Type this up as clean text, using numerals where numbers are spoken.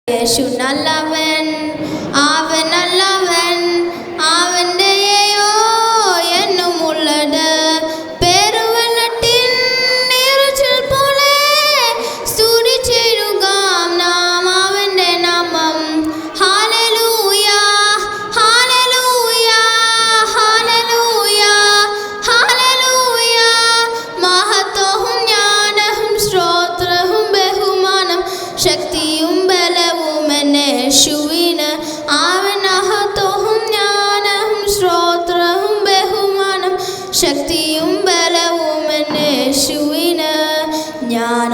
യേശു നല്ലവൻ, അവൻ നല്ലവൻ, അവൻ്റെയോ എന്നും ഉള്ളത്. പെരുവെള്ളത്തിൻ നീർച്ചാൽ പോലെ സ്തുതി ചെയ്യുക നാം അവൻ്റെ നാമം. Hallelujah, hallelujah, hallelujah, hallelujah. മഹത്വവും ജ്ഞാനവും സ്തോത്രവും ബഹുമാനം ശക്തിയും യേശുവിന്. അവൻ മഹത്വവും ജ്ഞാനവും സ്തോത്രവും ബഹുമാനം ശക്തിയും ബലവും യേശുവിന്. ഞാൻ